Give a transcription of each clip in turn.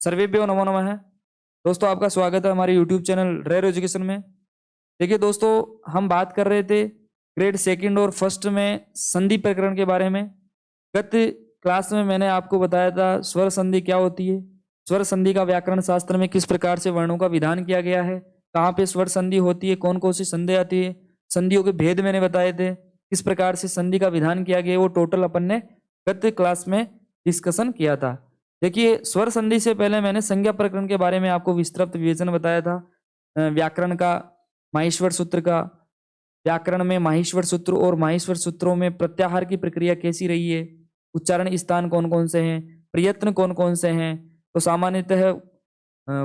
सर्वेभ्यो नमो नमः। दोस्तों आपका स्वागत है हमारे यूट्यूब चैनल रेयर एजुकेशन में। देखिए दोस्तों, हम बात कर रहे थे ग्रेड सेकंड और फर्स्ट में संधि प्रकरण के बारे में। गत क्लास में मैंने आपको बताया था स्वर संधि क्या होती है, स्वर संधि का व्याकरण शास्त्र में किस प्रकार से वर्णों का विधान किया गया है, कहाँ पे स्वर संधि होती है, कौन कौन सी संधि आती है, संधियों के भेद मैंने बताए थे, किस प्रकार से संधि का विधान किया गया, वो टोटल अपन ने गत क्लास में डिस्कशन किया था। देखिए, स्वर संधि से पहले मैंने संज्ञा प्रकरण के बारे में आपको विस्तृत विवेचन बताया था। व्याकरण का, माहेश्वर सूत्र का, व्याकरण में माहेश्वर सूत्र और माहेश्वर सूत्रों में प्रत्याहार की प्रक्रिया कैसी रही है, उच्चारण स्थान कौन कौन से हैं, प्रयत्न कौन कौन से हैं, तो सामान्यतः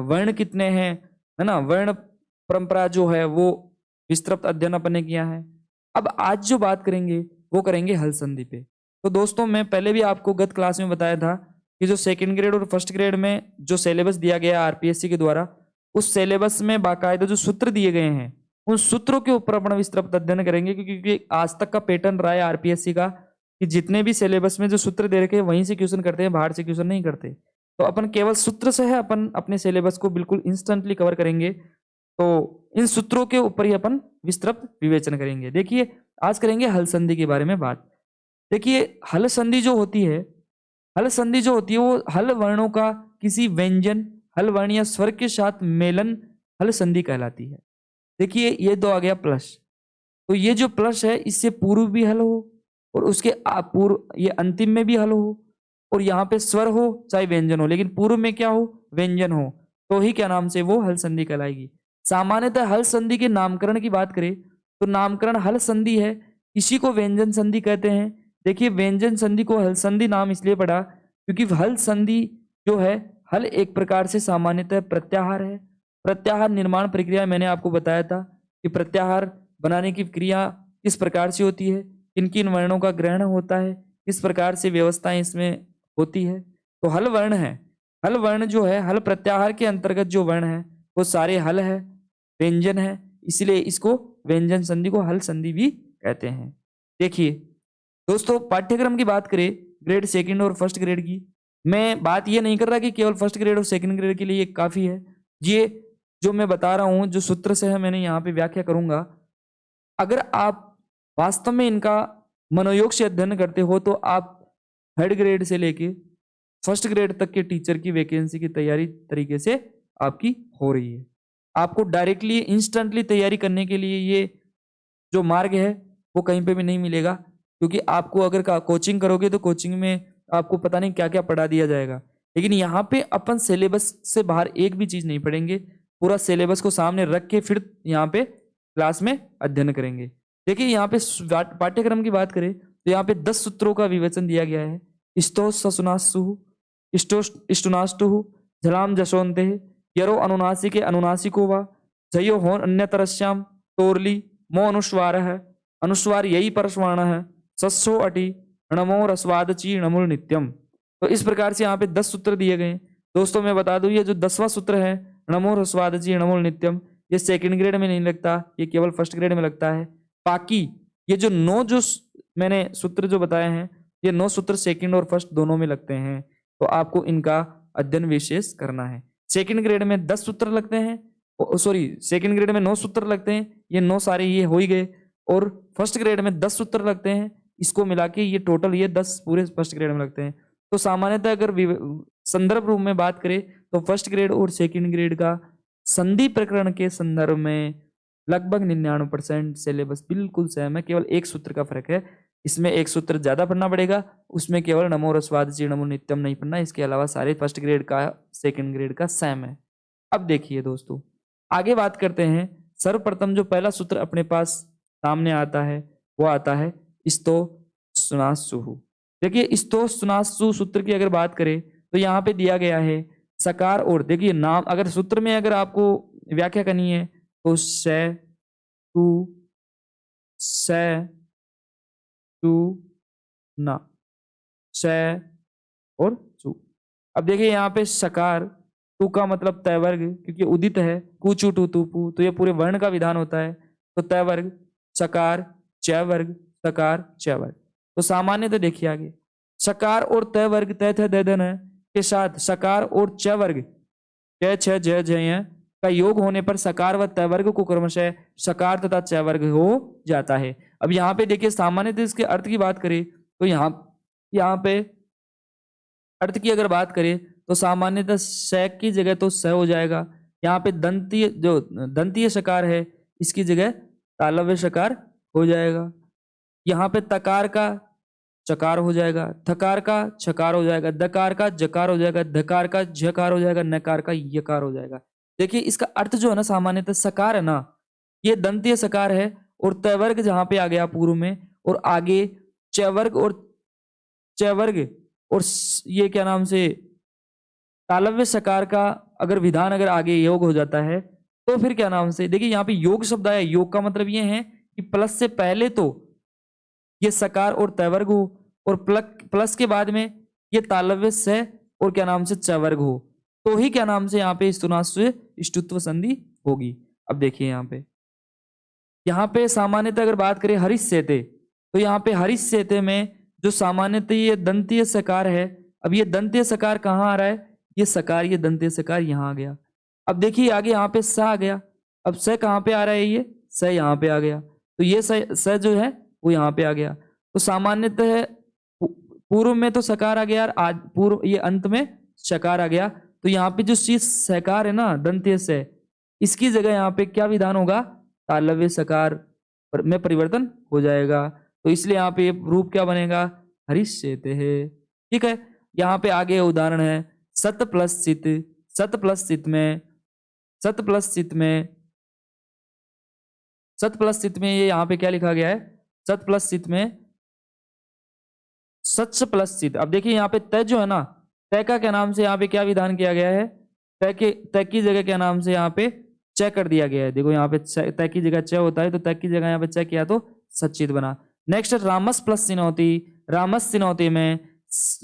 वर्ण कितने हैं, है ना, वर्ण परंपरा जो है वो विस्तृत अध्ययन अपन ने किया है। अब आज जो बात करेंगे वो करेंगे हल संधि पे। तो दोस्तों, मैं पहले भी आपको गत क्लास में बताया था कि जो सेकंड ग्रेड और फर्स्ट ग्रेड में जो सिलेबस दिया गया आरपीएससी के द्वारा, उस सिलेबस में बाकायदा जो सूत्र दिए गए हैं उन सूत्रों के ऊपर अपन विस्तृत अध्ययन करेंगे, क्योंकि आज तक का पैटर्न रहा है आरपीएससी का कि जितने भी सिलेबस में जो सूत्र दे रखे हैं वहीं से क्वेश्चन करते हैं, बाहर से क्वेश्चन नहीं करते। तो अपन केवल सूत्र से है अपन अपने सिलेबस को बिल्कुल इंस्टेंटली कवर करेंगे। तो इन सूत्रों के ऊपर ही अपन विस्तृत विवेचन करेंगे। देखिए, आज करेंगे हल संधि के बारे में बात। देखिए, हल संधि जो होती है, हल संधि जो होती है वो हल वर्णों का किसी व्यंजन, हल वर्ण या स्वर के साथ मेलन हल संधि कहलाती है। देखिए, ये दो आ गया प्लस, तो ये जो प्लस है इससे पूर्व भी हल हो और उसके पूर्व ये अंतिम में भी हल हो, और यहाँ पे स्वर हो चाहे व्यंजन हो, लेकिन पूर्व में क्या हो, व्यंजन हो, तो ही क्या नाम से वो हल संधि कहलाएगी। सामान्यतः हल संधि के नामकरण की बात करें तो नामकरण हल संधि है, इसी को व्यंजन संधि कहते हैं। देखिए, व्यंजन संधि को हल संधि नाम इसलिए पड़ा क्योंकि हल संधि जो है, हल एक प्रकार से सामान्यतः प्रत्याहार है। प्रत्याहार निर्माण प्रक्रिया मैंने आपको बताया था कि प्रत्याहार बनाने की क्रिया किस प्रकार से होती है, किन किन वर्णों का ग्रहण होता है, किस प्रकार से व्यवस्थाएं इसमें होती है। तो हल वर्ण है, हल वर्ण जो है, हल प्रत्याहार के अंतर्गत जो वर्ण है वो सारे हल है, व्यंजन है, इसलिए इसको व्यंजन संधि को हल संधि भी कहते हैं। देखिए दोस्तों, पाठ्यक्रम की बात करें ग्रेड सेकंड और फर्स्ट ग्रेड की, मैं बात ये नहीं कर रहा कि केवल फर्स्ट ग्रेड और सेकंड ग्रेड के लिए ये काफी है। ये जो मैं बता रहा हूं, जो सूत्र से है, मैंने यहाँ पे व्याख्या करूंगा। अगर आप वास्तव में इनका मनोयोग से अध्ययन करते हो तो आप थर्ड ग्रेड से लेके फर्स्ट ग्रेड तक के टीचर की वैकेंसी की तैयारी तरीके से आपकी हो रही है। आपको डायरेक्टली इंस्टेंटली तैयारी करने के लिए ये जो मार्ग है वो कहीं पे भी नहीं मिलेगा, क्योंकि आपको अगर कोचिंग करोगे तो कोचिंग में आपको पता नहीं क्या क्या पढ़ा दिया जाएगा, लेकिन यहाँ पे अपन सिलेबस से बाहर एक भी चीज नहीं पढ़ेंगे, पूरा सिलेबस को सामने रख के फिर यहाँ पे क्लास में अध्ययन करेंगे। देखिए, यहाँ पे पाठ्यक्रम की बात करें तो यहाँ पे 10 सूत्रों का विवेचन दिया गया है। इष्टो ससुनासु, इष्टो इष्टुनाष्टु, झलाम जशोन्ते, यरो अनुनासिके अनुनासिको वा, जयो होन अन्यतरस्याम तोरली मो अनुस्वार है, अनुस्वार यही परस्वाण है, सस्सो अटी णमो रस्वादची णमुल नित्यम। तो इस प्रकार से यहाँ पे 10 सूत्र दिए गए। दोस्तों मैं बता दूं, ये जो 10वां सूत्र है णमो रस्वादची णमुल नित्यम, ये सेकंड ग्रेड में नहीं लगता, ये केवल फर्स्ट ग्रेड में लगता है। बाकी ये जो 9 जो मैंने सूत्र जो बताए हैं, ये 9 सूत्र सेकंड और फर्स्ट दोनों में लगते हैं, तो आपको इनका अध्ययन विशेष करना है। सेकंड ग्रेड में 10 सूत्र लगते हैं, सॉरी सेकंड ग्रेड में 9 सूत्र लगते हैं, ये 9 सारे ये हो ही गए, और फर्स्ट ग्रेड में 10 सूत्र लगते हैं, इसको मिला के ये टोटल ये 10 पूरे फर्स्ट ग्रेड में लगते हैं। तो सामान्यतः अगर संदर्भ रूप में बात करें तो फर्स्ट ग्रेड और सेकंड ग्रेड का संधि प्रकरण के संदर्भ में लगभग 99% सिलेबस बिल्कुल सेम है, केवल एक सूत्र का फर्क है। इसमें एक सूत्र ज्यादा पढ़ना पड़ेगा, उसमें केवल नमो रस्वादची णमुल नित्यम नहीं पढ़ना, इसके अलावा सारे फर्स्ट ग्रेड का सेकंड ग्रेड का सेम है। अब देखिए दोस्तों, आगे बात करते हैं। सर्वप्रथम जो पहला सूत्र अपने पास सामने आता है वो आता है इस्तो सुनासुहु। देखिए, इस्तो सुनासु सूत्र की अगर बात करें तो यहाँ पे दिया गया है सकार, और देखिए नाम, अगर सूत्र में अगर आपको व्याख्या करनी है तो से, तू, से, तू, ना, से और सु। अब देखिए यहाँ पे सकार, तू का मतलब तय वर्ग, क्योंकि उदित है, कुचु टू तुपु, तो ये पूरे वर्ण का विधान होता है, तो तय वर्ग, सकार, च वर्ग, सकार, च वर्ग। तो सामान्य तो देखिए आगे, सकार और तय वर्ग, तय थे दे देना है, के साथ सकार और च वर्ग च छ ज झ का योग होने पर सकार व तय वर्ग को क्रमशः सकार तथा च वर्ग हो जाता है। अब यहाँ पे देखिए सामान्यतः इसके अर्थ की बात करें तो यहाँ पे अर्थ की अगर बात करें तो सामान्यतः स की जगह तो स हो जाएगा। यहाँ पे दंतीय सकार है इसकी जगह तालव्य सकार हो जाएगा। यहाँ पे तकार का चकार हो जाएगा, थकार का छकार हो जाएगा, दकार का जकार हो जाएगा, धकार का झकार हो जाएगा, नकार का यकार हो जाएगा। देखिए इसका अर्थ जो है ना सामान्यतः सकार है ना, ये दंतीय सकार है और तवर्ग जहां पे आ गया पूर्व में और आगे चवर्ग और ये क्या नाम से तालव्य सकार का अगर विधान अगर आगे योग हो जाता है तो फिर क्या नाम से देखिए यहाँ पे योग शब्द आया। योग का मतलब ये है कि प्लस से पहले तो ये सकार और तवर्ग हो और प्लस के बाद में ये तालव्य से और क्या नाम से चवर्ग हो तो ही क्या नाम से यहाँ पे स्तुनास्व इष्टुत्व संधि होगी। अब देखिए यहाँ पे सामान्यतः अगर बात करें हरीश सेते तो यहाँ पे हरीश सेते में जो सामान्यतः ये दंतीय सकार है। अब ये दंतीय सकार कहाँ आ रहा है, ये सकार ये दंतीय सकार यहाँ आ गया। अब देखिए आगे यहाँ पे स आ गया। अब स कहाँ पे आ रहा है, ये स यहाँ पे आ गया तो ये स जो है वो यहाँ पे आ गया। तो सामान्यतः पूर्व में तो सकार आ गया, आज पूर्व ये अंत में शकार आ गया। तो यहाँ पे जो चीज सकार है ना दंतीय से, इसकी जगह यहाँ पे क्या विधान होगा, तालव्य सकार में परिवर्तन हो जाएगा। तो इसलिए यहाँ पे रूप क्या बनेगा, हरिष्यते है। ठीक है, यहाँ पे आगे उदाहरण है सत प्लस चित। सत प्लस चित में ये यहाँ पे क्या लिखा गया है, सत प्लस चित में सच प्लस चित। अब देखिए यहाँ पे तय जो है ना, तय का क्या नाम से यहाँ पे क्या विधान किया गया है, तय की जगह क्या नाम से यहाँ पे च कर दिया गया है। देखो यहाँ पे तय की जगह च होता है तो तय की जगह यहाँ पे च किया तो सचित बना। Next रामस plus सिनौती। रामस सिनौती में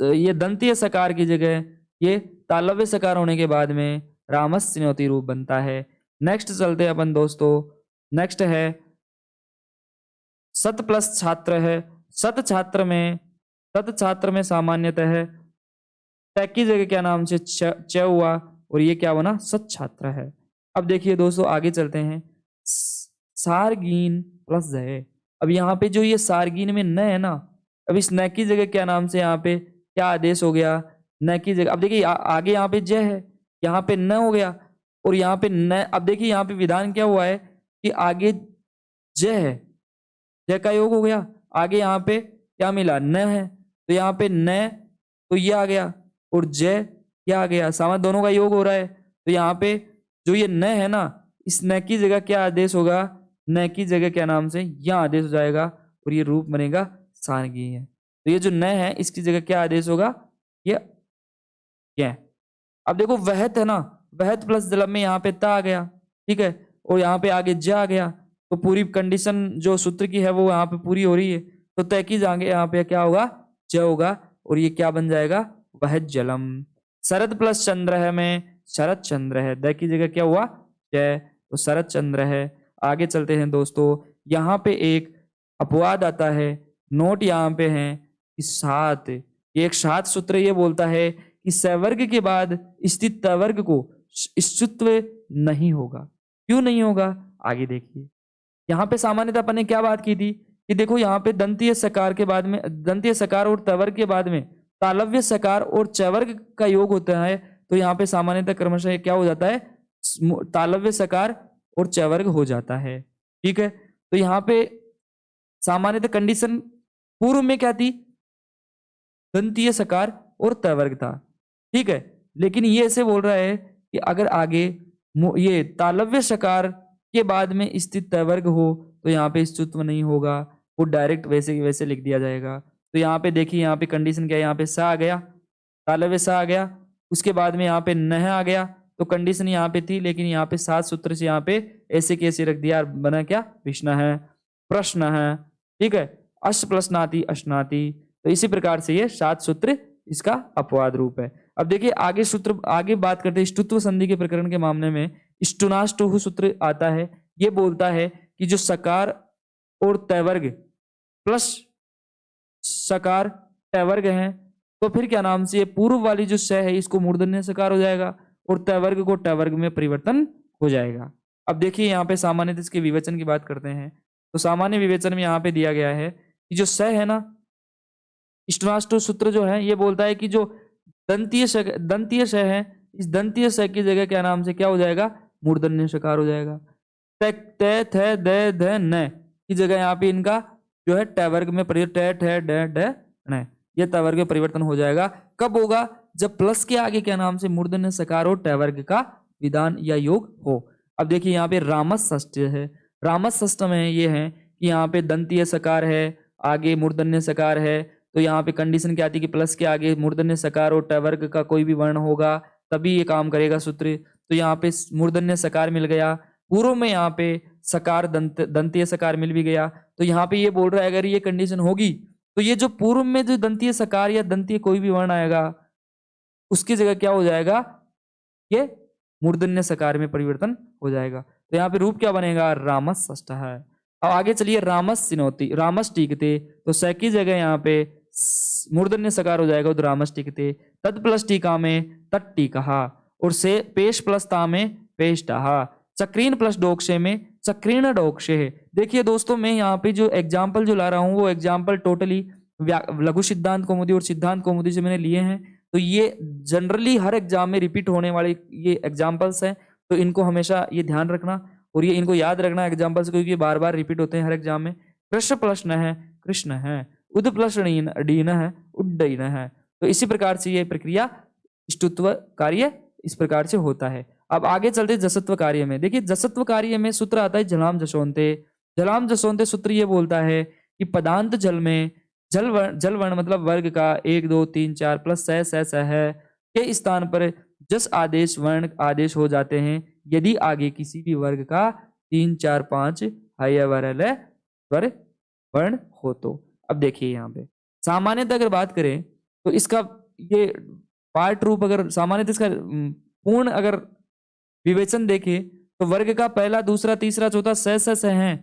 ये दंतीय सकार की जगह ये तालव्य सकार होने के बाद में रामस सिनौती रूप बनता है। नेक्स्ट चलते हैं अपन दोस्तों, नेक्स्ट है सत प्लस छात्र है। सत छात्र में सामान्यतः है तय की जगह क्या नाम से च हुआ और ये क्या बना, सत छात्र है। अब देखिए दोस्तों आगे चलते हैं, सारगीन प्लस जय। अब यहाँ पे जो ये सारगीन में न है ना, अब इस न की जगह क्या नाम से यहाँ पे क्या आदेश हो गया, न की जगह। अब देखिए आगे यहाँ पे जय है, यहाँ पे न हो गया और यहाँ पे न। अब देखिए यहाँ पे विधान क्या हुआ है कि आगे जय है, जय का योग हो गया, आगे यहाँ पे क्या मिला, न है तो यहाँ पे न तो ये आ गया और जय क्या आ गया, सामान दोनों का योग हो रहा है। तो यहाँ पे जो ये न है ना, इस न की जगह क्या आदेश होगा, न की जगह क्या नाम से यहाँ आदेश हो जाएगा और ये रूप बनेगा सारगी है। तो ये जो न है इसकी जगह क्या आदेश होगा, ये। अब देखो वहत है ना, वहत प्लस जलम में यहाँ पे ता आ गया, ठीक है, और यहाँ पे आगे ज आ गया तो पूरी कंडीशन जो सूत्र की है वो यहाँ पे पूरी हो रही है। तो तय की जाएंगे यहाँ पे क्या होगा, ज होगा और ये क्या बन जाएगा, वह जलम। शरद प्लस चंद्र है में शरद चंद्र है, द की जगह क्या हुआ, जय, तो शरद चंद्र है। आगे चलते हैं दोस्तों, यहाँ पे एक अपवाद आता है, नोट यहाँ पे है कि सात, ये एक सात सूत्र ये बोलता है कि सवर्ग के बाद स्थित तवर्ग को इष्टुत्व नहीं होगा। क्यों नहीं होगा, आगे देखिए। यहाँ पे सामान्यतः अपन ने क्या बात की थी कि देखो यहाँ पे दंतीय सकार के बाद में, दंतीय सकार और तवर्ग के बाद में तालव्य सकार और चवर्ग का योग होता है। तो यहाँ पे सामान्यतः क्रमशः क्या हो जाता है, तालव्य सकार और चवर्ग हो जाता है। ठीक है, तो यहाँ पे सामान्यतः कंडीशन पूर्व में क्या थी, दंतीय सकार और तवर्ग था। ठीक है, लेकिन ये ऐसे बोल रहा है कि अगर आगे ये तालव्य सकार के बाद में स्थित तवर्ग हो तो यहाँ पे स्तुत्व नहीं होगा, वो डायरेक्ट वैसे की वैसे लिख दिया जाएगा। तो यहाँ पे देखिए, यहाँ पे कंडीशन क्या है, यहाँ पे सा आ गया, तालव्य सा आ गया, उसके बाद में यहाँ पे न आ गया, तो कंडीशन यहाँ पे थी, लेकिन यहाँ पे सात सूत्र से यहाँ पे ऐसे कैसे रख दिया, बना क्या, विष्णु है, प्रश्न है। ठीक है, अश प्रश्नाति अश्नाति, तो इसी प्रकार से ये सात सूत्र इसका अपवाद रूप है। अब देखिए आगे सूत्र, आगे बात करते हैं ष्टुत्व संधि के प्रकरण के मामले में ष्टुनाष्टुः सूत्र आता है। ये बोलता है कि जो सकार और तवर्ग प्लस सकार तवर्ग हैं तो फिर क्या नाम से ये पूर्व वाली जो स है इसको मूर्धन्य सकार हो जाएगा और ट वर्ग को ट वर्ग में परिवर्तन हो जाएगा। अब देखिए यहाँ पे सामान्यतः इसके विवेचन की बात करते हैं। तो सामान्य विवेचन में यहाँ पे दिया गया है कि जो स है ना, इष्टनाष्टो सूत्र जो है ये बोलता है कि जो दंतीय श है, इस दंतीय श की जगह क्या नाम से क्या हो जाएगा, मूर्धन्य सकार हो जाएगा। त थ द ध न की जगह यहाँ पे इनका जो है ट वर्ग में ट ठ ड ड न ये त वर्ग में परिवर्तन हो जाएगा। कब होगा, जब प्लस के आगे क्या नाम से मूर्धन्य सकार हो, ट वर्ग का विधान या योग हो। अब देखिए यहाँ पे रामस षष्ठ है, रामस षष्ठ में ये है कि यहाँ पे दंतीय सकार है, आगे मूर्धन्य सकार है, तो यहाँ पे कंडीशन क्या आती है कि प्लस के आगे मूर्धन्य सकार और ट वर्ग का कोई भी वर्ण होगा तभी ये काम करेगा सूत्र। तो यहाँ पे मूर्धन्य सकार मिल गया, पूर्व में यहाँ पे सकार दंतीय सकार मिल भी गया। तो यहाँ पे ये बोल रहा है अगर ये कंडीशन होगी तो ये जो पूर्व में जो दंतीय सकार या दंतीय कोई भी वर्ण आएगा उसकी जगह क्या हो जाएगा, ये मूर्धन्य सकार में परिवर्तन हो जाएगा। तो यहाँ पे रूप क्या बनेगा, रामस षष्ठ है। अब आगे चलिए, रामस सिनोती, रामस टीकते, तो स की जगह यहाँ पे मूर्धन्य सकार हो जाएगा, तो रामस टीकते। तद प्लस टीका में तट टीका और से पेश प्लस ता में पेष्टा, चक्रीन प्लस डोक्षे में चक्रीण डोक्षे। देखिए दोस्तों मैं यहाँ पे जो एग्जाम्पल जो ला रहा हूँ वो एग्जाम्पल टोटली लघु सिद्धांत कौमुदी और सिद्धांत कौमुदी से मैंने लिए हैं। तो ये जनरली हर एग्जाम में रिपीट होने वाले ये एग्जाम्पल्स हैं, तो इनको हमेशा ये ध्यान रखना और ये इनको याद रखना एग्जाम्पल्स, क्योंकि बार बार रिपीट होते हैं हर एग्जाम में। कृष्ण प्लस न है कृष्ण है, उद प्लस डीन है उड्डयन है। तो इसी प्रकार से ये प्रक्रिया ष्टुत्व कार्य इस प्रकार से होता है। अब आगे चलते जसत्व कार्य में। देखिए जसत्व कार्य में सूत्र आता है झलाम जसोन्ते। झलाम जसोन्ते सूत्र ये बोलता है कि पदांत जल में जल वर्ण मतलब वर्ग का 1 2 3 4 प्लस स है के स्थान पर जस आदेश वर्ण आदेश हो जाते हैं यदि आगे किसी भी वर्ग का 3 4 5 स्वर वर्ण हो तो। अब देखिए यहाँ पे सामान्यतः अगर बात करें तो इसका ये पार्ट रूप अगर सामान्यतः इसका पूर्ण अगर विवेचन देखे तो वर्ग का पहला दूसरा तीसरा चौथा स हैं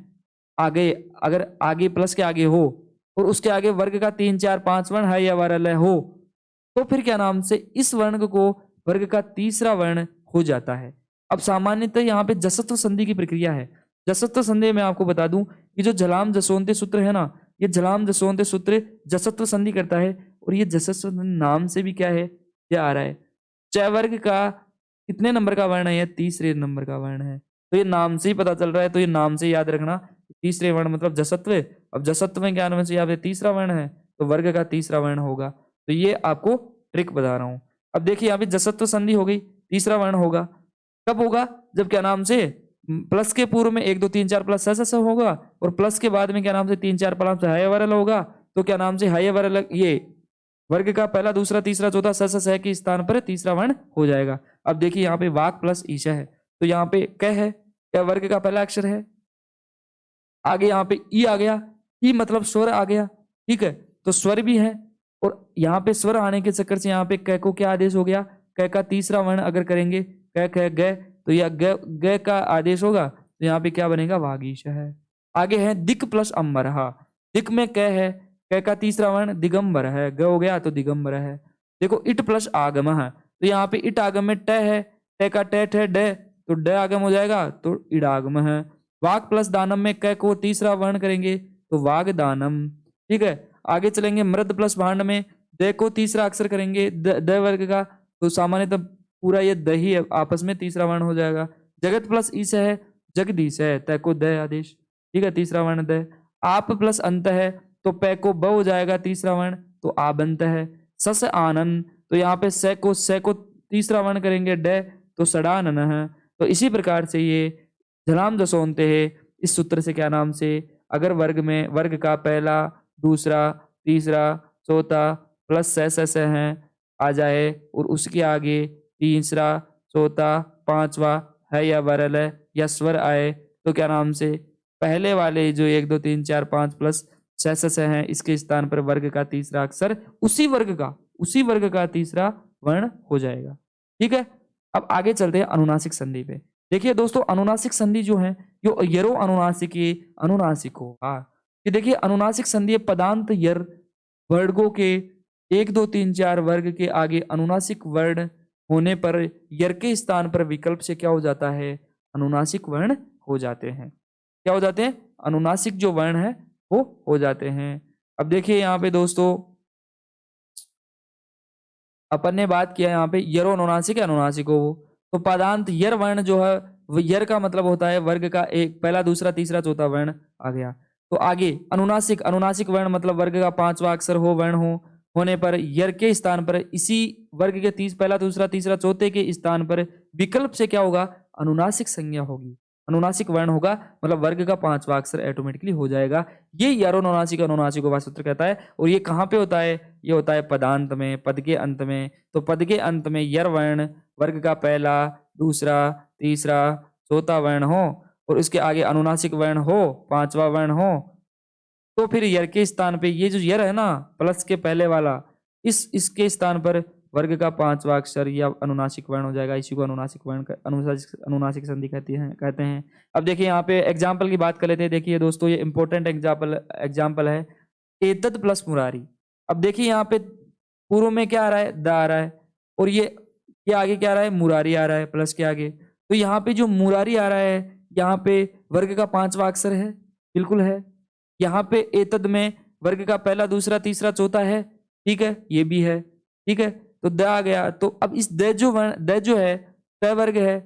आगे, अगर आगे प्लस के आगे हो और उसके आगे वर्ग का 3 4 5 वर्ण है या वर्ण हो तो फिर क्या नाम से इस वर्ण को वर्ग का तीसरा वर्ण हो जाता है। अब सामान्यतः यहाँ पे जसत्व संधि की प्रक्रिया है। जसत्व संधि में आपको बता दूं कि जो झलाम जसोन्ते सूत्र है ना, ये झलाम जसोन्ते सूत्र जसत्व संधि करता है और ये जसत्व नाम से भी क्या है, क्या आ रहा है, च वर्ग का कितने नंबर का वर्ण है, ये तीसरे नंबर का वर्ण है। तो ये नाम से ही पता चल रहा है, तो ये नाम से याद रखना, तीसरे वर्ण मतलब जसत्व। अब जसत्व में क्या नाम से यहाँ पे तीसरा वर्ण है तो वर्ग का तीसरा वर्ण होगा। तो ये आपको ट्रिक बता रहा हूं। अब देखिए यहाँ पे जसत्व संधि हो गई, तीसरा वर्ण होगा। कब होगा, जब क्या नाम से प्लस के पूर्व में 1 2 3 4 प्लस स होगा और प्लस के बाद में क्या नाम से 3 4 प्लस हय वरल होगा। तो क्या नाम से हय वरल ये वर्ग का पहला दूसरा तीसरा चौथा स के स्थान पर तीसरा वर्ण हो जाएगा। अब देखिए यहाँ पे वाक प्लस ईशा है, तो यहाँ पे क है, क्या वर्ग का पहला अक्षर है, आगे यहाँ पे ई आ गया, ई मतलब स्वर आ गया, ठीक है, तो स्वर भी है और यहाँ पे स्वर आने के चक्कर से यहाँ पे क को क्या आदेश हो गया, क का तीसरा वर्ण अगर करेंगे क ख ग तो यह ग का आदेश होगा, तो यहाँ पे क्या बनेगा, वागीश है। आगे है दिक प्लस अंबरहा, दिक में क है, क का तीसरा वर्ण दिगंबर है, ग हो गया तो दिगंबर है। देखो इट प्लस आगम है, तो यहाँ पे इट आगम में ट है, ट का ट है ड, तो ड आगम हो जाएगा तो इडागम है। वाक प्लस दानम में क को तीसरा वर्ण करेंगे तो वाग दानम, ठीक है। आगे चलेंगे मृद प्लस भांड में द को तीसरा अक्षर करेंगे द वर्ग का, तो सामान्यतः पूरा ये द ही आपस में तीसरा वर्ण हो जाएगा। जगत प्लस ईस है जगदीश है, त को द आदेश, ठीक है, तीसरा वर्ण द। आप प्लस अंत है तो प को ब हो जाएगा तीसरा वर्ण, तो आबंत है। सस आनन, तो यहाँ पे स को तीसरा वर्ण करेंगे ड, तो सडानन है। तो इसी प्रकार से ये झलाम जसोन्ते है, इस सूत्र से क्या नाम से अगर वर्ग में वर्ग का पहला दूसरा तीसरा चौथा प्लस स है आ जाए और उसके आगे तीसरा चौथा पांचवा है या वरल है या स्वर आए, तो क्या नाम से पहले वाले जो 1 2 3 4 5 प्लस स है इसके स्थान पर वर्ग का तीसरा अक्षर उसी वर्ग का तीसरा वर्ण हो जाएगा, ठीक है। अब आगे चलते हैं अनुनासिक संधि पे। देखिए दोस्तों अनुनासिक संधि जो है यो यरो अनुनासिकी अनुनासिक होगा। ये देखिए अनुनासिक संधि पदांत यर वर्गों के 1 2 3 4 वर्ग के आगे अनुनासिक वर्ण होने पर यर के स्थान पर विकल्प से क्या हो जाता है, अनुनासिक वर्ण हो जाते हैं। क्या हो जाते हैं, अनुनासिक जो वर्ण है वो हो जाते हैं। अब देखिए यहाँ पे दोस्तों अपन ने बात किया यहाँ पे यरो अनुनासिक है, अनुनासिक हो, तो पदांत यर वर्ण जो है वो यर का मतलब होता है वर्ग का एक पहला दूसरा तीसरा चौथा वर्ण आ गया। तो आगे अनुनासिक, अनुनासिक वर्ण मतलब वर्ग का पांचवा अक्षर हो वर्ण हो होने पर यर के स्थान पर इसी वर्ग के पहला दूसरा तीसरा चौथे के स्थान पर विकल्प से क्या होगा, अनुनासिक संज्ञा होगी, अनुनासिक वर्ण होगा, मतलब वर्ग का पांचवा अक्षर ऑटोमेटिकली हो जाएगा। ये यारोनुनासिक अनुनासिक उपवास सूत्र कहता है। और ये कहाँ पे होता है, ये होता है पदांत में, पद के अंत में। तो पद के अंत में यर वर्ण वर्ग का पहला दूसरा तीसरा चौथा वर्ण हो और उसके आगे अनुनासिक वर्ण हो, पांचवा वर्ण हो, तो फिर यर के स्थान पे ये जो यर है ना प्लस के पहले वाला, इसके स्थान पर वर्ग का पांचवा अक्षर या अनुनासिक वर्ण हो जाएगा। इसी को अनुनासिक वर्ण अनुनासिक संधि कहते हैं। अब देखिए यहाँ पे एग्जाम्पल की बात कर लेते हैं। देखिए दोस्तों ये इंपॉर्टेंट एग्जाम्पल है एतद प्लस मुरारी। अब देखिए यहाँ पे पूर्व में क्या आ रहा है, द आ रहा है, और ये आगे क्या आ रहा है, मुरारी आ रहा है प्लस के आगे। तो यहाँ पे जो मुरारी आ रहा है यहाँ पे वर्ग का पांचवा अक्षर है, बिल्कुल है। यहाँ पे एतद में वर्ग का पहला दूसरा तीसरा चौथा है, ठीक है, ये भी है, ठीक है। तो द आ गया। तो अब इस द जो है त वर्ग है,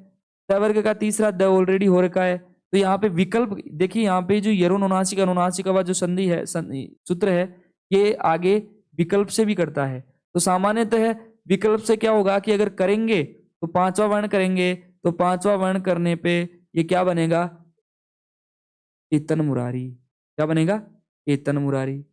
त वर्ग का तीसरा द ऑलरेडी हो रखा है। तो यहाँ पे विकल्प देखिए, यहाँ पे जो यरोनुनासिक अनुनासिक का जो संधि है सूत्र है, ये आगे विकल्प से भी करता है। तो सामान्यतः विकल्प से क्या होगा कि अगर करेंगे तो पांचवा वर्ण करेंगे, तो पांचवा वर्ण करने पे ये क्या बनेगा, एतन मुरारी। क्या बनेगा, एतन मुरारी।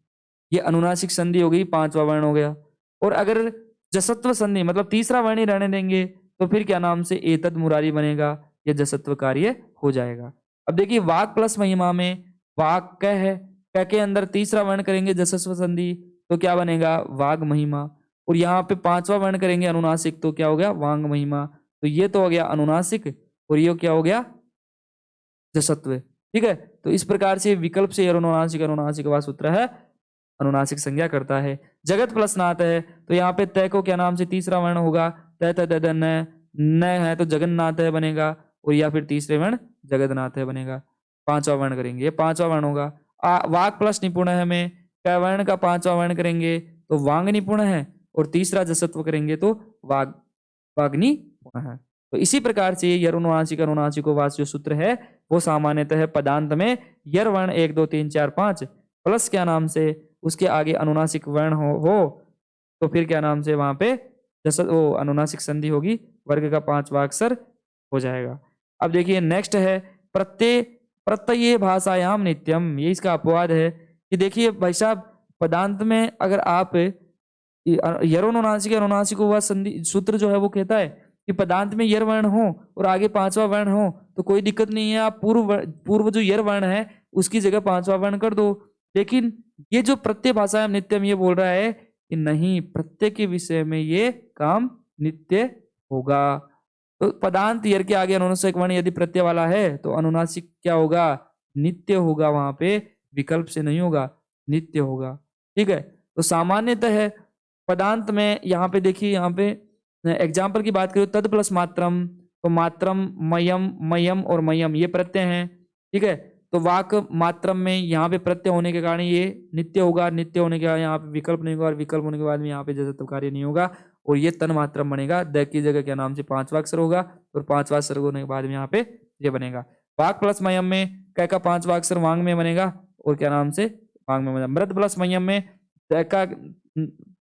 ये अनुनासिक संधि हो गई, पांचवा वर्ण हो गया। और अगर जसत्व संधि मतलब तीसरा वर्ण ही रहने देंगे तो फिर क्या नाम से एतद मुरारी बनेगा, यह जसत्व कार्य हो जाएगा। अब देखिए वाक प्लस महिमा में वाक क है, क के अंदर तीसरा वर्ण करेंगे जसत्व संधि तो क्या बनेगा, वाग महिमा। और यहाँ पे पांचवा वर्ण करेंगे अनुनासिक तो क्या हो गया, वांग महिमा। तो ये तो हो गया अनुनासिक और ये क्या हो गया, जसत्व। ठीक है, तो इस प्रकार से विकल्प से अनुनासिक अनुनासिक का सूत्र है, अनुनासिक संज्ञा करता है। जगत प्लस नात है तो यहाँ पे तय को क्या नाम से तीसरा वर्ण होगा, तय तय न है तो जगन्नाथ है बनेगा, और या फिर तीसरे वर्ण जगन्नाथ है बनेगा। पांचवा वर्ण करेंगे, ये पांचवा वर्ण होगा। वाक प्लस निपुण है में क वर्ण का पांचवा वर्ण करेंगे तो वांग निपुण है, और तीसरा जसत्व करेंगे तो वाग्नि पुण है। तो इसी प्रकार से ये अनुनासिक अनुनासिक वास जो सूत्र है वो सामान्यतः पदांत में यर वर्ण 1 2 3 4 5 प्लस क्या नाम से उसके आगे अनुनासिक वर्ण हो तो फिर क्या नाम से वहां पे वो अनुनासिक संधि होगी, वर्ग का पांचवा अक्षर हो जाएगा। अब देखिए नेक्स्ट है प्रत्यय भाषायाम नित्यम। ये इसका अपवाद है कि देखिए भाई साहब पदांत में अगर आप यरोनुनासिक अनुनासिक हुआ संधि सूत्र जो है वो कहता है कि पदांत में यर वर्ण हो और आगे पांचवा वर्ण हो तो कोई दिक्कत नहीं है, आप पूर्व जो यर वर्ण है उसकी जगह पांचवा वर्ण कर दो। लेकिन ये जो प्रत्यय भाषायाम नित्यम ये बोल रहा है कि नहीं, प्रत्यय के विषय में ये काम नित्य होगा। तो पदांत यर के आगे अनुनासिक वर्ण यदि प्रत्यय वाला है तो अनुनासिक क्या होगा, नित्य होगा, वहां पे विकल्प से नहीं होगा, नित्य होगा। ठीक है, तो सामान्यतः है पदांत में यहाँ पे देखिए, यहाँ पे एग्जाम्पल की बात करें तद प्लस मात्रम, तो मात्रम मयम मयम और मयम ये प्रत्यय हैं। ठीक है, तो वाक मात्रम में यहाँ पे प्रत्यय होने के कारण ये नित्य होगा, नित्य होने के बाद यहाँ पे विकल्प नहीं होगा, और विकल्प होने के बाद में यहाँ पे जसत्व कार्य नहीं होगा, और ये तन मात्रम बनेगा। द की जगह क्या नाम से पांचवा अक्षर होगा, और पांचवा अक्षर होने के बाद में यहाँ पे ये बनेगा। वाक प्लस मयम में क का पांचवा अक्षर वांग में बनेगा, और क्या नाम से वांग में बनेगा। मृद प्लस मयम में द का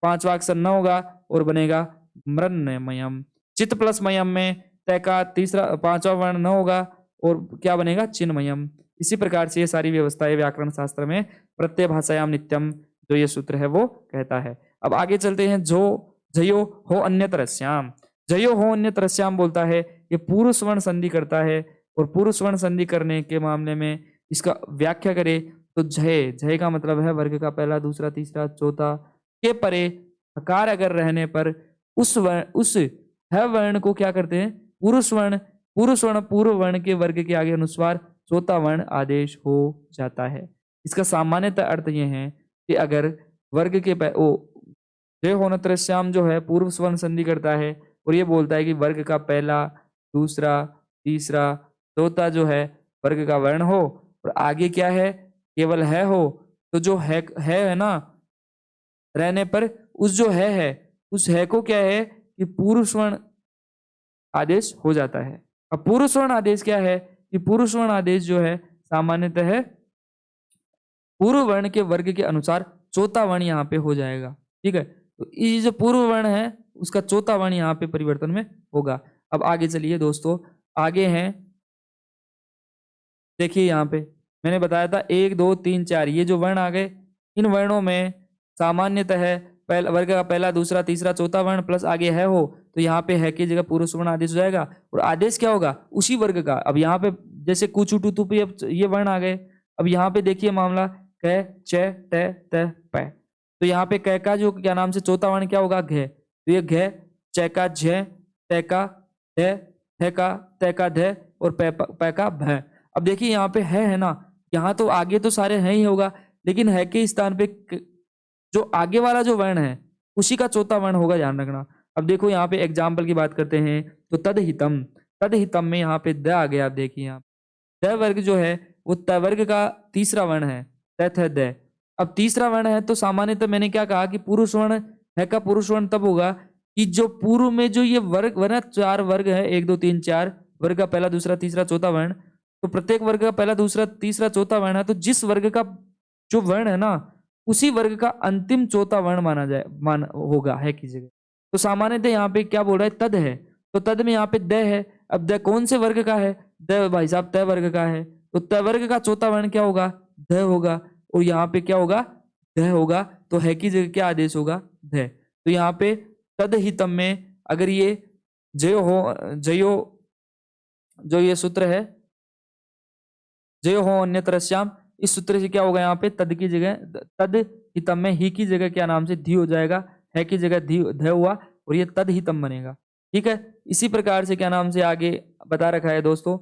पांचवा अक्षर न होगा और बनेगा मृन्मयम। चित प्लस मयम में तय का तीसरा पांचवा वर्ण न होगा और क्या बनेगा, चिन्मयम। इसी प्रकार से ये सारी व्यवस्थाएं व्याकरण शास्त्र में प्रत्यय भाषायाम नित्यम जो ये सूत्र है वो कहता है। अब आगे चलते हैं। जो जयो हो अन्यतरस्याम, जयो हो अन्यतरस्याम बोलता है ये पूर्व स्वर्ण संधि करता है, और पूर्व स्वर्ण संधि करने के मामले में इसका व्याख्या करे तो जय, जय का मतलब है वर्ग का पहला दूसरा तीसरा चौथा के परे हकार अगर रहने पर उस ह वर्ण को क्या करते हैं, पूर्व वर्ण के वर्ग के आगे अनुस्वार चौथा वर्ण आदेश हो जाता है। इसका सामान्यतः अर्थ यह है कि अगर वर्ग के जय हो नत्रश्याम जो है पूर्व स्वर्ण संधि करता है और ये बोलता है कि वर्ग का पहला, दूसरा, तीसरा, चौथा जो है वर्ग का वर्ण हो और आगे क्या है, केवल है हो। तो जो है ना, रहने पर उस जो है उस है को क्या है कि पूर्व स्वर्ण आदेश हो जाता है। अब पूर्व स्वर्ण आदेश क्या है कि पूर्व स्वर्ण आदेश जो है सामान्यतः पूर्व वर्ण के वर्ग के अनुसार चौथा वर्ण यहाँ पे हो जाएगा। ठीक है, तो ये जो पूर्व वर्ण है उसका चौथा वर्ण यहाँ पे परिवर्तन में होगा। अब आगे चलिए दोस्तों, आगे हैं, देखिए यहाँ पे मैंने बताया था 1 2 3 4 ये जो वर्ण आ गए, इन वर्णों में सामान्यतः पहला वर्ग का पहला, दूसरा, तीसरा, चौथा वर्ण प्लस आगे है हो, तो यहाँ पे है की जगह पूर्व स्वर्ण आदेश हो जाएगा और आदेश क्या होगा उसी वर्ग का। अब यहाँ पे जैसे कुचु टू पे अब ये वर्ण आ गए। अब यहाँ पे देखिए मामला क च ट त प, तो यहाँ पे क का जो क्या नाम से चौथा वर्ण क्या होगा घ, तो ये घ, च का झ, ट का ढ, ठ का त का ध और प का भ। अब देखिए यहाँ पे है ना, यहाँ तो आगे तो सारे हैं ही होगा, लेकिन है के स्थान पे जो आगे वाला जो वर्ण है उसी का चौथा वर्ण होगा, ध्यान रखना। अब देखो यहाँ पे एग्जाम्पल की बात करते हैं तो तदहितम, तदहितम में यहाँ पे द आ गया। आप देखिए यहाँ द वर्ग जो है वो त वर्ग का तीसरा वर्ण है, तथ द। अब तीसरा वर्ण है तो सामान्यतः मैंने क्या कहा कि पुरुष वर्ण है का पुरुष वर्ण तब होगा कि जो पूर्व में जो ये वर्ग वर्ण, चार वर्ग है 1 2 3 4 वर्ग का पहला, दूसरा, तीसरा, चौथा वर्ण, तो प्रत्येक वर्ग का पहला, दूसरा, तीसरा, चौथा वर्ण है, तो जिस वर्ग का जो वर्ण है ना उसी वर्ग का अंतिम चौथा वर्ण मान होगा है की जगह। तो सामान्यतः यहाँ पे क्या बोल रहा है, तद है, तो तद में यहाँ पे द है। अब द कौन से वर्ग का है, द भाई साहब त वर्ग का है, तो त वर्ग का चौथा वर्ण क्या होगा, ध होगा, और यहाँ पे क्या होगा, ध होगा, तो है की जगह क्या आदेश होगा, ध। तो यहाँ पे तद हितम में अगर ये जयो जो ये सूत्र है जयो हो अन्यतरस्याम, इस सूत्र से क्या होगा, यहाँ पे तद की जगह तद हितम में ही की जगह क्या नाम से धी हो जाएगा, है की जगह धी ध हुआ और ये तद हितम बनेगा। ठीक है, इसी प्रकार से क्या नाम से आगे बता रखा है दोस्तों।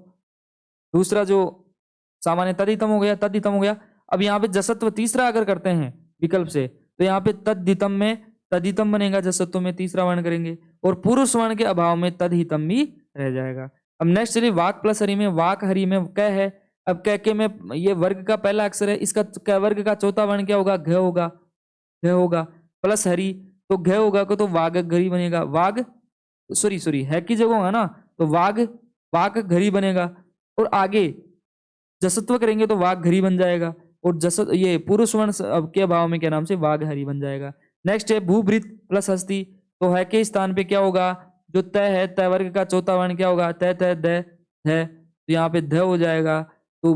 दूसरा जो सामान्य तदितम हो गया, तदितम हो गया। अब यहाँ पे जसत्व तीसरा अगर करते हैं विकल्प से तो यहाँ पे तदितम में तदितम बनेगा, जसत्व में तीसरा वर्ण करेंगे और पुरुष वर्ण के अभाव में तदहितम भी रह जाएगा। अब नेक्स्ट चलिए वाक प्लस हरि में, वाक हरि में क है। अब क के में ये वर्ग का पहला अक्षर है, इसका क वर्ग का चौथा वर्ण क्या होगा, घ होगा, घ होगा प्लस हरि, तो घ होगा को तो वाग घरी बनेगा, वाग सॉरी है की जगह होगा ना, तो वाग वाक घरी बनेगा और आगे जसत्व करेंगे तो वाघ घरी बन जाएगा और जसत ये पुरुष वर्ण के अभाव में क्या नाम से वाघ हरि बन जाएगा। नेक्स्ट है भूभृत प्लस हस्ती, तो है के स्थान पे क्या होगा, जो तय है तय वर्ग का चौथा वर्ण क्या होगा, तय तय द है, तो यहाँ पे ध हो जाएगा, तो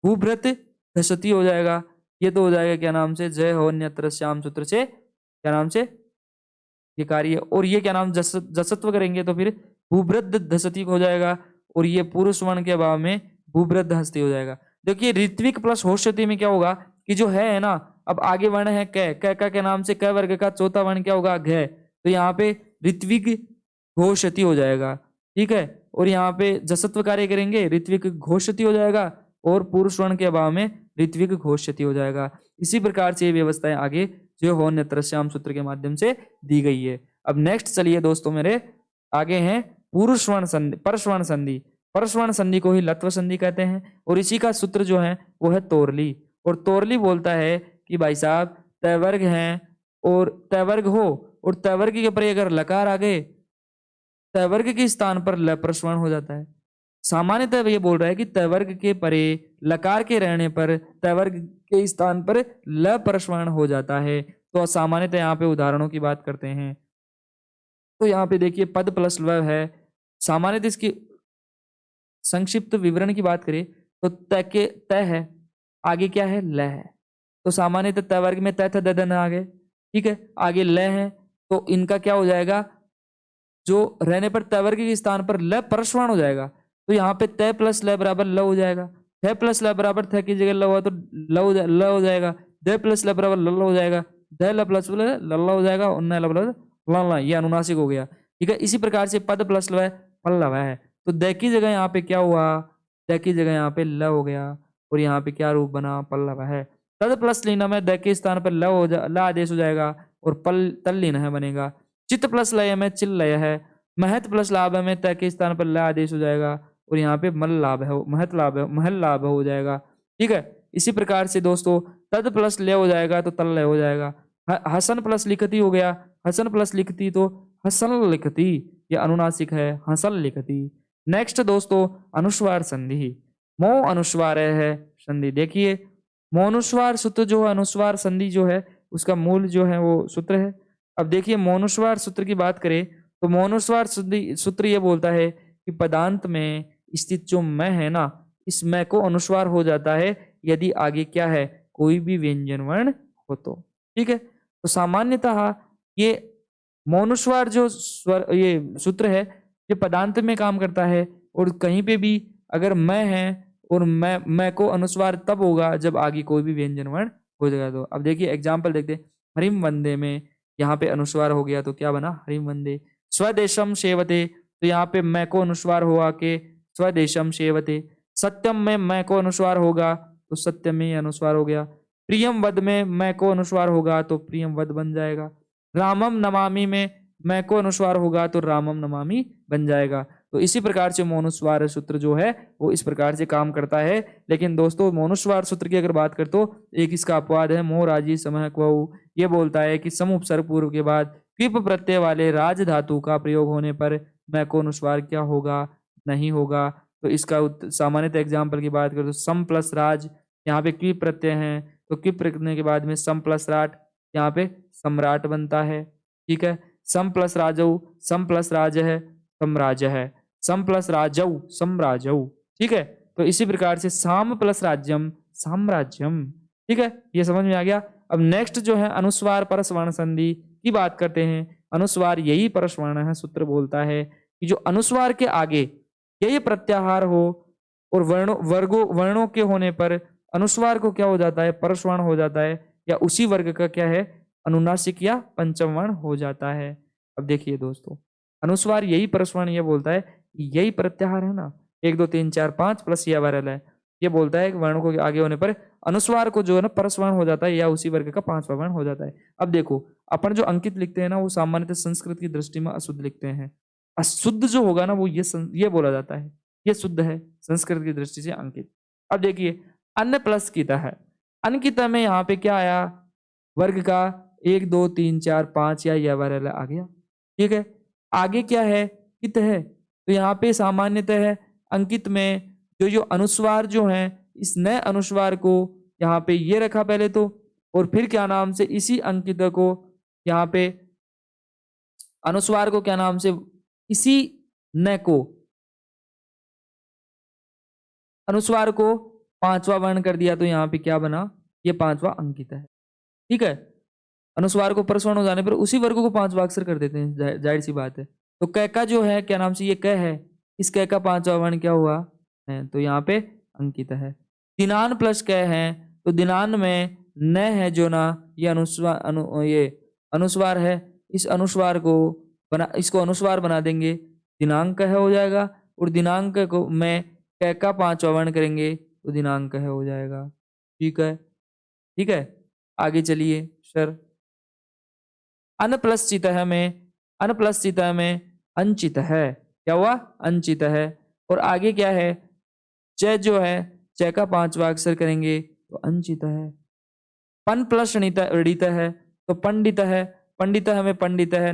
भूभृत धसती हो जाएगा। ये तो हो जाएगा क्या नाम से जय हो अन्यत्र श्याम सूत्र से क्या नाम से ये कार्य, और ये क्या नाम जसत्व करेंगे तो फिर भूभृत धसती हो जाएगा और ये पुरुष वर्ण के अभाव में भूभृत हस्ती हो जाएगा। देखिए ऋत्विक प्लस होशति में क्या होगा कि जो है ना, अब आगे वर्ण है क के नाम से क वर्ग का चौथा वर्ण क्या होगा, घ, तो यहाँ पे ऋत्विक घोषति हो जाएगा। ठीक है, और यहाँ पे जसत्व कार्य करेंगे ऋत्विक घोषति हो जाएगा और पुरुष वर्ण के अभाव में ऋत्विक घोषति हो जाएगा। इसी प्रकार से ये व्यवस्थाएं आगे जो हो नत्रश्याम सूत्र के माध्यम से दी गई है। अब नेक्स्ट चलिए दोस्तों मेरे आगे हैं पुरुषवर्ण संधि, परस्वर्ण संधि। परस्वर्ण संधि को ही लत्व संधि कहते हैं और इसी का सूत्र जो है वो है तोरली, और तोरली बोलता है कि भाई साहब तयवर्ग हैं और तयवर्ग हो और तयवर्ग के परे अगर लकार आ गए तयवर्ग के स्थान पर ल प्रस्वर्ण हो जाता है। सामान्यतः ये बोल रहा है कि तयवर्ग के परे लकार के रहने पर तयवर्ग के स्थान पर ल प्रस्वर्ण हो जाता है। तो सामान्यतः यहाँ पे उदाहरणों की बात करते हैं तो यहाँ पे देखिए पद प्लस ल है। सामान्यतः इसकी संक्षिप्त विवरण की बात करें तो तय के तय है, आगे क्या है ल है, तो सामान्यतः तय वर्ग में तय था ददन आ गए। ठीक है, आगे ल है तो इनका क्या हो जाएगा, जो रहने पर तय वर्ग के स्थान पर ल परस्वर्ण हो जाएगा, तो यहाँ पे तय प्लस ल बराबर ल हो जाएगा। थ प्लस ल बराबर थ की जगह ल हुआ तो ल हो जाएगा। द प्लस ल बराबर ल हो जाएगा, द ल प्लस ल हो जाएगा और न ल प्लस ल, ये अनुनासिक हो गया। ठीक है, इसी प्रकार से पद प्लस ल पल्लव है, तो द की जगह यहाँ पे क्या हुआ, द की जगह यहाँ पे ल हो गया और यहाँ पे क्या रूप बना, पल्लव है। तद प्लस लीनम है, द के स्थान पर ल आदेश हो जाएगा और पल तल्लीन है बनेगा। चित्त प्लस लय में चिल लय है। महत प्लस लाभ में त के स्थान पर ल आदेश हो जाएगा और यहाँ पे मल लाभ है, महत लाभ है, महल लाभ हो जाएगा। ठीक है, इसी प्रकार से दोस्तों तद प्लस लय हो जाएगा तो तल लय हो जाएगा। हसन प्लस लिखती हो गया, हसन प्लस लिखती तो हसन लिखती, ये अनुनासिक है, हसन लिखती। नेक्स्ट दोस्तों अनुस्वार संधि। मो अनुस्वार है संधि। देखिए मौनुस्वार सूत्र जो है, अनुस्वार संधि जो है उसका मूल जो है वो सूत्र है। अब देखिए मौनुस्वार सूत्र की बात करें तो मौनुस्वार सूत्र ये बोलता है कि पदांत में स्थित जो मैं है ना, इस मैं को अनुस्वार हो जाता है यदि आगे क्या है, कोई भी व्यंजन वर्ण हो तो। ठीक है, तो सामान्यतः ये मौनुस्वार जो स्वर ये सूत्र है ये पदांत में काम करता है और कहीं पे भी अगर मैं है और मैं को अनुस्वार तब होगा जब आगे कोई भी व्यंजन वर्ण हो जाएगा। तो अब देखिए एग्जाम्पल देखते हैं। हरिम वंदे में यहाँ पे अनुस्वार हो गया तो क्या बना, हरिम वंदे। स्वदेशम सेवते, तो यहाँ पे मैं को अनुस्वार हुआ के स्वदेशम सेवते। सत्यम में मैं को अनुस्वार होगा तो सत्यम में अनुस्वार हो गया। प्रियम वद में मैं को अनुस्वार होगा तो प्रियम वद बन जाएगा। रामम नमामि में मैं को अनुस्वार होगा तो रामम नमामि बन जाएगा। तो इसी प्रकार से मौनुस्वार सूत्र जो है वो इस प्रकार से काम करता है। लेकिन दोस्तों मौनुस्वार सूत्र की अगर बात कर तो एक इसका अपवाद है, मोह राजी समय क्वऊ। ये बोलता है कि सम उपसर्ग पूर्व के बाद क्विप प्रत्यय वाले राज धातु का प्रयोग होने पर मैं को अनुस्वार क्या होगा, नहीं होगा। तो इसका सामान्यतः एग्जाम्पल की बात करें तो सम प्लस राज, यहाँ पे क्विप प्रत्यय है तो क्विप प्रत्यय के बाद में सम प्लस राट, यहाँ पे सम्राट बनता है। ठीक है, सम प्लस राजऊ, सम प्लस राज है, सम्राज है, सम प्लस राजऊ, सम्राजऊ। ठीक है, तो इसी प्रकार से साम प्लस राज्यम, साम्राज्यम। ठीक है, ये समझ में आ गया। अब नेक्स्ट जो है अनुस्वार परस्वर्ण संधि की बात करते हैं। अनुस्वार यही परस्वर्ण है, सूत्र बोलता है कि जो अनुस्वार के आगे यही प्रत्याहार हो और वर्णों के होने पर अनुस्वार को क्या हो जाता है, परस्वर्ण हो जाता है, या उसी वर्ग का क्या है, अनुनासिक या पंचम वर्ण हो जाता है। अब देखिए दोस्तों अनुस्वार यही परस्वर्ण ये बोलता है, यही प्रत्याहार है ना, 1 2 3 4 5 प्लस यह वरल है, ये बोलता है कि वर्णों को आगे होने पर अनुस्वार को जो है ना परस्वर्ण हो जाता है या उसी वर्ग का 5वां वर्ण हो जाता है। अब देखो अपन जो अंकित लिखते हैं ना वो सामान्यतः संस्कृत की दृष्टि में अशुद्ध लिखते हैं। अशुद्ध जो होगा ना वो ये बोला जाता है ये शुद्ध है संस्कृत की दृष्टि से अंकित। अब देखिए अन्य प्लस किता है, अन्य किता में यहाँ पे क्या आया, वर्ग का 1 2 3 4 5 या यह वरल आ गया। ठीक है, आगे क्या है, कित है, तो यहाँ पे सामान्यतः है अंकित में जो अनुस्वार जो है इस नए अनुस्वार को यहाँ पे ये रखा पहले तो, और फिर क्या नाम से इसी अंकित को यहाँ पे अनुस्वार को क्या नाम से इसी न को अनुस्वार को 5वां वर्ण कर दिया तो यहाँ पे क्या बना, ये 5वां अंकित है। ठीक है, अनुस्वार को परस्वर्ण हो जाने पर उसी वर्ग को 5वां अक्षर कर देते हैं, जाहिर सी बात है। तो क का जो है क्या नाम से ये क है, इस क का 5वां वर्ण क्या हुआ है, तो यहाँ पे अंकित है। दिनान प्लस क है तो दिनान में न है जो ना, ये अनुस्वार है, इस अनुस्वार को इसको अनुस्वार बना देंगे, दिनांक है हो जाएगा, और दिनांक को में क का 5वां वर्ण करेंगे तो दिनांक है हो जाएगा। ठीक है, ठीक है, आगे चलिए सर। अन प्लस चित है में, अन प्लस चित में अंचित है, क्या हुआ, अंचित है। और आगे क्या है, च जो है च का 5वां अक्षर करेंगे तो अंचित है। पन प्लस ऋणित है तो पंडित है, पंडित हमें पंडित है,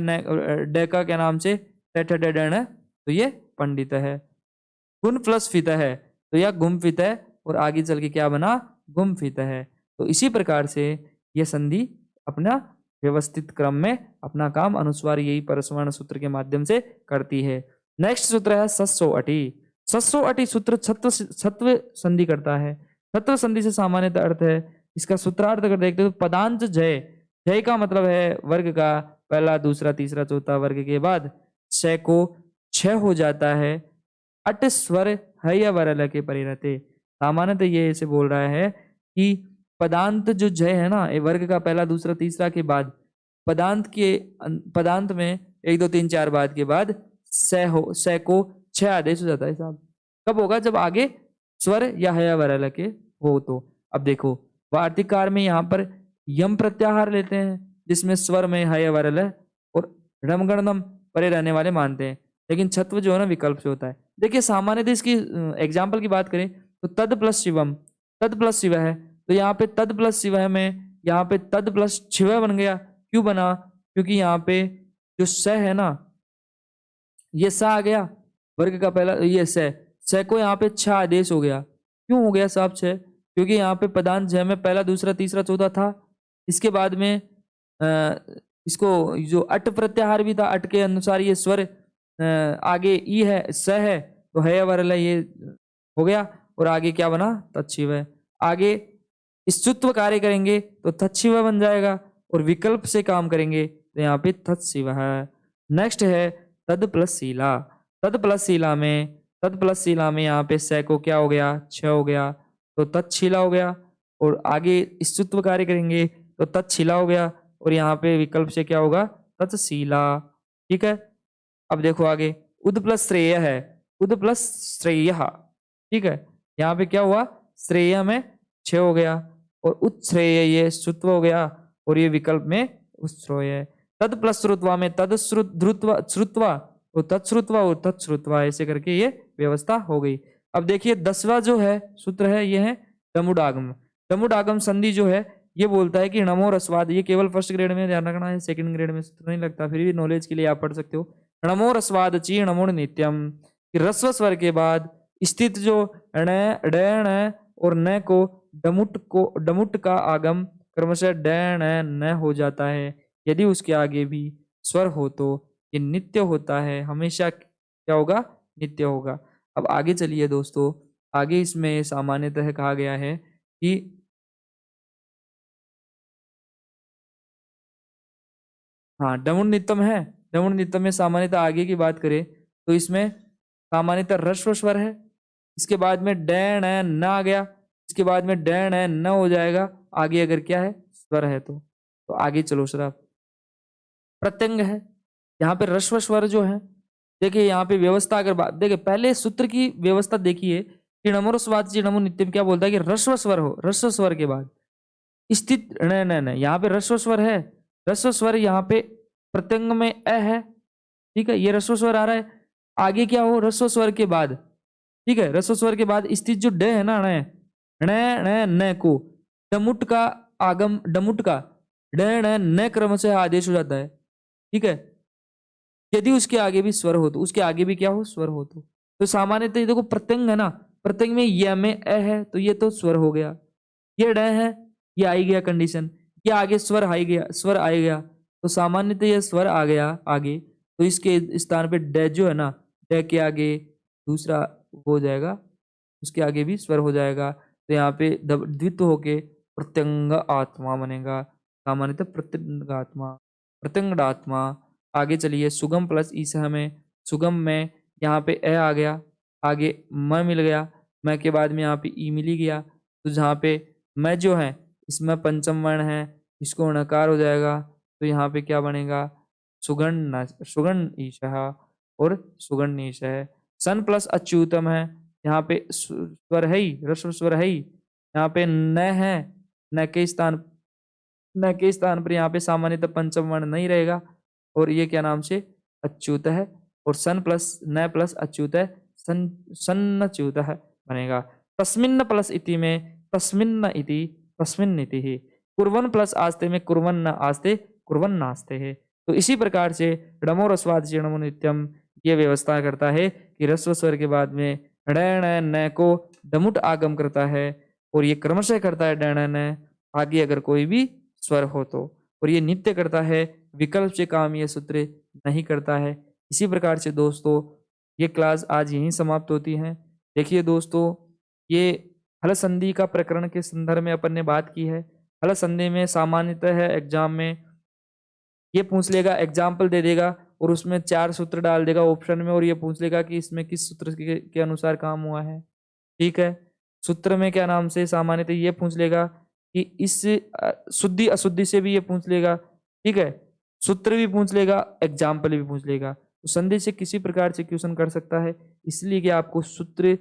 ड का क्या नाम से है तो ये पंडित है। गुण प्लस फित है तो यह गुम्फित है, और आगे चल के क्या बना, गुम्फित है। तो इसी प्रकार से यह संधि अपना व्यवस्थित क्रम में अपना काम अनुस्वार यही परस्वर्ण सूत्र के माध्यम से करती है। नेक्स्ट सूत्र है सस्सो अटी। सस्सो अटी सूत्र छत्व संधि करता है। छत्व संधि से सामान्यतः अर्थ है, इसका सूत्रार्थ अगर देखते हो तो पदांत जय, जय का मतलब है वर्ग का पहला दूसरा तीसरा चौथा वर्ग के बाद छ को 6 हो जाता है। अट स्वर है या वरल के परिणते, सामान्यतः ये ऐसे बोल रहा है कि पदांत जो जय है ना, ये वर्ग का पहला दूसरा तीसरा के बाद पदांत में 1 2 3 4 बाद के बाद स को 6 आदेश हो जाता है साहब। कब होगा, जब आगे स्वर या हया वरल के हो। तो अब देखो वार्तिकार में यहाँ पर यम प्रत्याहार लेते हैं जिसमें स्वर में हय वरल है और रमगणनम परे रहने वाले मानते हैं, लेकिन छत्व जो है ना विकल्प से होता है। देखिए सामान्यतः इसकी एग्जाम्पल की बात करें तो तद प्लस शिवम, तद प्लस शिव है, तो यहाँ पे तद प्लस शिव है में यहाँ पे तद प्लस शिव बन गया। क्यों बना? क्योंकि यहाँ पे जो स है ना, ये स आ गया वर्ग का पहला, ये स को यहाँ पे छ आदेश हो गया। क्यों हो गया साहब छ? क्योंकि यहाँ पे पदांत ज में पहला दूसरा तीसरा चौथा था। इसके बाद में इसको जो अट प्रत्याहार भी था, अट के अनुसार ये स्वर आगे ई है, स है, तो है वरल है, ये हो गया। और आगे क्या बना? तच्छिव है। आगे स्तुत्व कार्य करेंगे तो तच्छिव बन जाएगा, और विकल्प से काम करेंगे तो यहाँ पे तत्शिव है। नेक्स्ट है तद प्लस शीला। तद प्लस शीला में, तद प्लस शीला में यहाँ पे स को क्या हो गया? छ हो गया, तो तत्शिला हो गया। और आगे स्तुत्व कार्य करेंगे तो तत्शिला हो गया, और यहाँ पे विकल्प से क्या होगा? तत्शीला। ठीक है, अब देखो आगे उद प्लस श्रेय है, उद प्लस श्रेय। ठीक है, यहाँ पे क्या हुआ? श्रेय में छ हो गया, और उत्श्रेय ये श्रुत्व हो गया, और ये विकल्प में उत्श्रोय। तद प्लस श्रुत्वा में तद श्रुत्वा श्रुत्वा, तो तत्श्रुत्वा और तत्श्रुत्वा, ऐसे करके ये व्यवस्था हो गई। अब देखिए 10वां जो है सूत्र है, ये है डमुडागम। डमुडागम संधि जो है ये बोलता है कि नमो रस्वाद, ये केवल फर्स्ट ग्रेड में ध्यान रखना है, सेकंड ग्रेड में सूत्र नहीं लगता, फिर भी नॉलेज के लिए आप पढ़ सकते हो। नमो रस्वाद ची नमो नित्यम, कि रस्व स्वर के बाद स्थित जो ण और न को डमुट का आगम क्रमशः न हो जाता है, यदि उसके आगे भी स्वर हो तो ये नित्य होता है, हमेशा क्या होगा? नित्य होगा। अब आगे चलिए दोस्तों, आगे इसमें सामान्यतः कहा गया है कि हाँ डमुड नित्यम है। डमुड नित्यम में सामान्यतः आगे की बात करें तो इसमें सामान्यतः ह्रस्व स्वर है, इसके बाद में डैण न आ गया, इसके बाद में डैण न हो जाएगा, आगे अगर क्या है? स्वर है तो आगे चलो सर। आप प्रत्यंग है, यहाँ पे ह्रस्व स्वर जो है, देखिए यहाँ पे व्यवस्था अगर बात देखिए, पहले सूत्र की व्यवस्था देखिए कि नमोरस्वाद नमो नित्यम क्या बोलता है कि ह्रस्व स्वर हो, ह्रस्व स्वर के बाद स्थित न, यहाँ पे ह्रस्व स्वर है, ह्रस्व स्वर यहाँ पे प्रत्यंग में अ है। ठीक है, ये ह्रस्व स्वर आ रहा है, आगे क्या हो? ह्रस्व स्वर के बाद, ठीक है, ह्रस्व स्वर के बाद स्थित जो ड है ना, न को डमुट का आगम, डमुट का न क्रम से आदेश हो जाता है। ठीक है, यदि उसके आगे भी स्वर हो तो, उसके आगे भी क्या हो? स्वर हो तो सामान्यतः देखो प्रत्यंग है ना, प्रत्यंग में य में अ है, तो ये तो स्वर हो गया। ये ड है, ये आई गया कंडीशन, ये आगे स्वर आई गया, स्वर आ गया, तो सामान्यतः ये स्वर आ गया आगे, तो इसके स्थान पे ड जो है ना, ड के आगे दूसरा हो जाएगा, उसके आगे भी स्वर हो जाएगा, तो यहाँ पे द्वित्व होके प्रत्यंग आत्मा बनेगा। सामान्यतः प्रत्यंगात्मा, प्रत्यंगात्मा। आगे चलिए सुगम प्लस ईस में, सुगम में यहाँ पे ए आ गया, आगे म मिल गया, म के बाद में यहाँ पे ई मिल गया, तो जहाँ पे म जो है इसमें पंचम वर्ण है, इसको णकार हो जाएगा, तो यहाँ पे क्या बनेगा? सुगण, सुगण ईश और सुगण ईश है। सन प्लस अच्युतम है, यहाँ पे स्वर है ही, ह्रस्व स्वर है ही, यहाँ पे न है, न के स्थान पर यहाँ पे सामान्यतः पंचम वर्ण नहीं रहेगा, और ये क्या नाम से? अच्युत है, और सन प्लस न प्लस अच्युत है, सन्नच्युत है बनेगा। तस्मिन्न प्लस इति में तस्मिन्न इति, तस्मिन् इति ही। कुर्वन प्लस आस्ते में कुर्वन्न आस्ते, कुर्वन्न आस्ते है। तो इसी प्रकार से णमो रस्वाद नमो नित्यम ये व्यवस्था करता है कि ह्रस्व स्वर के बाद में न को डमुट आगम करता है, और ये क्रमशः करता है न आगे अगर कोई भी स्वर हो तो, और ये नित्य करता है, विकल्प से काम ये सूत्र नहीं करता है। इसी प्रकार से दोस्तों ये क्लास आज यहीं समाप्त होती है। देखिए दोस्तों, ये हल संधि का प्रकरण के संदर्भ में अपन ने बात की है। हल संधि में सामान्यतः है एग्जाम में ये पूछ लेगा, एग्जाम्पल दे देगा, और उसमें 4 सूत्र डाल देगा ऑप्शन में, और ये पूछ लेगा कि इसमें किस सूत्र के अनुसार काम हुआ है। ठीक है, सूत्र में क्या नाम से सामान्यतः ये पूछ लेगा कि इस शुद्धि अशुद्धि से भी ये पूछ लेगा। ठीक है, सूत्र भी पूछ लेगा, एग्जाम्पल भी पूछ लेगा, तो संधि से किसी प्रकार से क्वेश्चन कर सकता है। इसलिए कि आपको सूत्र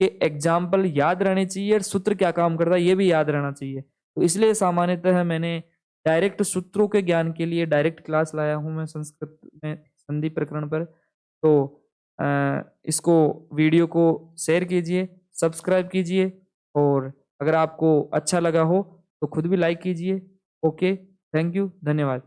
के एग्जाम्पल याद रहने चाहिए, और सूत्र क्या काम करता है ये भी याद रहना चाहिए। तो इसलिए सामान्यतः मैंने डायरेक्ट सूत्रों के ज्ञान के लिए डायरेक्ट क्लास लाया हूँ मैं संस्कृत में संधि प्रकरण पर। तो इसको वीडियो को शेयर कीजिए, सब्सक्राइब कीजिए, और अगर आपको अच्छा लगा हो तो खुद भी लाइक कीजिए। ओके, थैंक यू, धन्यवाद।